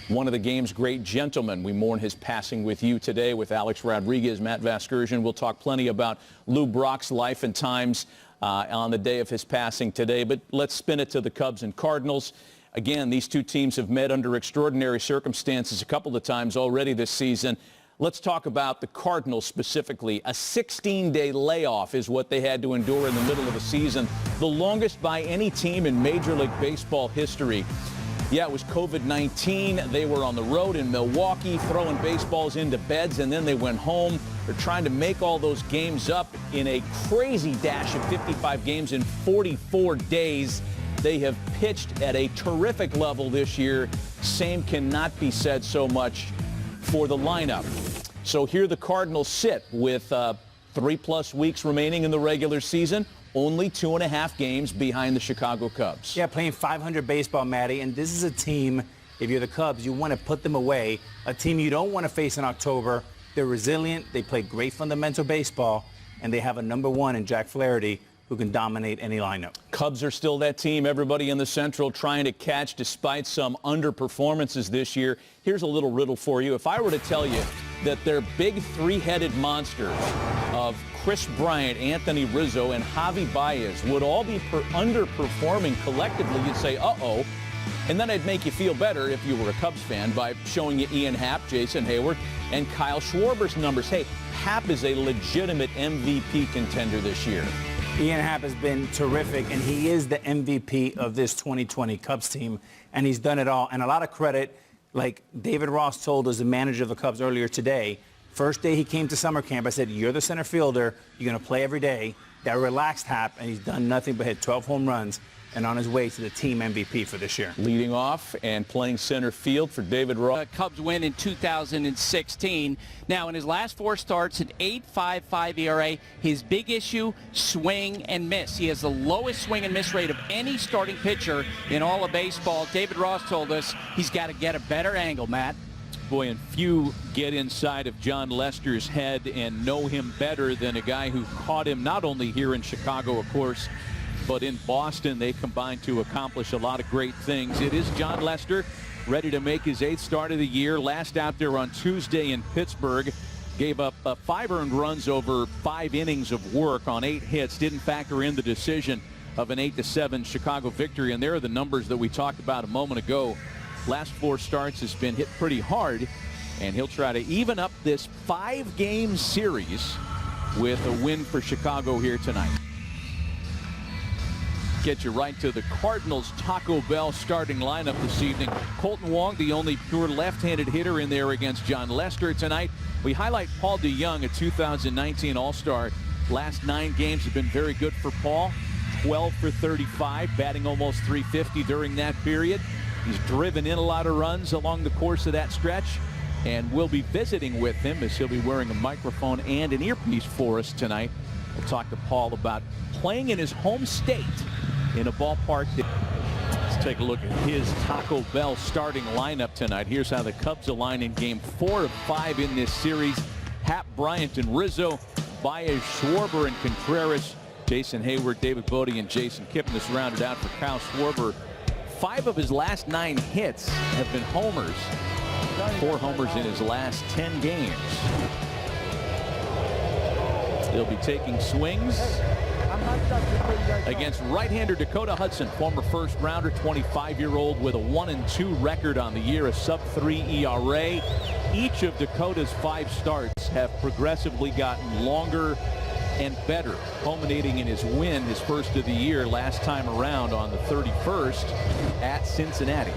one of the game's great gentlemen. We mourn his passing with you today with Alex Rodriguez, Matt Vasgersian. We'll talk plenty about Lou Brock's life and times on the day of his passing today. But let's spin it to the Cubs and Cardinals. Again, these two teams have met under extraordinary circumstances a couple of times already this season. Let's talk about the Cardinals specifically. A 16-day layoff is what they had to endure in the middle of the season, the longest by any team in Major League Baseball history. Yeah, it was COVID-19. They were on the road in Milwaukee throwing baseballs into beds, and then they went home. They're trying to make all those games up in a crazy dash of 55 games in 44 days. They have pitched at a terrific level this year. Same cannot be said so much for the lineup. So here the Cardinals sit with 3+ weeks remaining in the regular season, only 2.5 games behind the Chicago Cubs. Yeah, playing 500 baseball, Matty, and this is a team, if you're the Cubs, you want to put them away, a team you don't want to face in October. They're resilient, they play great fundamental baseball, and they have a #1 in Jack Flaherty, who can dominate any lineup. Cubs are still that team, everybody in the Central trying to catch despite some underperformances this year. Here's a little riddle for you. If I were to tell you that their big three-headed monsters of Kris Bryant, Anthony Rizzo, and Javi Baez would all be underperforming collectively, you'd say, uh-oh. And then I'd make you feel better if you were a Cubs fan by showing you Ian Happ, Jason Hayward, and Kyle Schwarber's numbers. Hey, Happ is a legitimate MVP contender this year. Ian Happ has been terrific, and he is the MVP of this 2020 Cubs team, and he's done it all. And a lot of credit, like David Ross told us, the manager of the Cubs earlier today, first day he came to summer camp, I said, you're the center fielder, you're going to play every day. That relaxed Happ, and he's done nothing but hit 12 home runs and on his way to the team MVP for this year. Leading off and playing center field for David Ross. Cubs win in 2016. Now, in his last 4 starts, an 8.55 ERA. His big issue, swing and miss. He has the lowest swing and miss rate of any starting pitcher in all of baseball. David Ross told us he's got to get a better angle, Matt. Boy, and few get inside of John Lester's head and know him better than a guy who caught him not only here in Chicago, of course, but in Boston. They combined to accomplish a lot of great things. It is John Lester, ready to make his 8th start of the year. Last out there on Tuesday in Pittsburgh. Gave up 5 earned runs over 5 innings of work on 8 hits. Didn't factor in the decision of an 8-7 Chicago victory. And there are the numbers that we talked about a moment ago. Last 4 starts has been hit pretty hard. And he'll try to even up this 5-game series with a win for Chicago here tonight. Get you right to the Cardinals Taco Bell starting lineup this evening. Colton Wong, the only pure left-handed hitter in there against John Lester tonight. We highlight Paul DeJong, a 2019 All-Star. Last 9 games have been very good for Paul. 12 for 35, batting almost .350 during that period. He's driven in a lot of runs along the course of that stretch. And we'll be visiting with him as he'll be wearing a microphone and an earpiece for us tonight. We'll talk to Paul about playing in his home state in a ballpark. Let's take a look at his Taco Bell starting lineup tonight. Here's how the Cubs align in game 4 of 5 in this series. Happ, Bryant, and Rizzo, Baez, Schwarber, and Contreras, Jason Hayward, David Bote, and Jason Kipnis rounded out for Kyle Schwarber. 5 of his last 9 hits have been homers. 4 homers in his last 10 games. He'll be taking swings against right-hander Dakota Hudson, former first-rounder, 25-year-old with a 1-2 record on the year, a sub-3 ERA. Each of Dakota's 5 starts have progressively gotten longer and better, culminating in his win, his first of the year, last time around on the 31st at Cincinnati.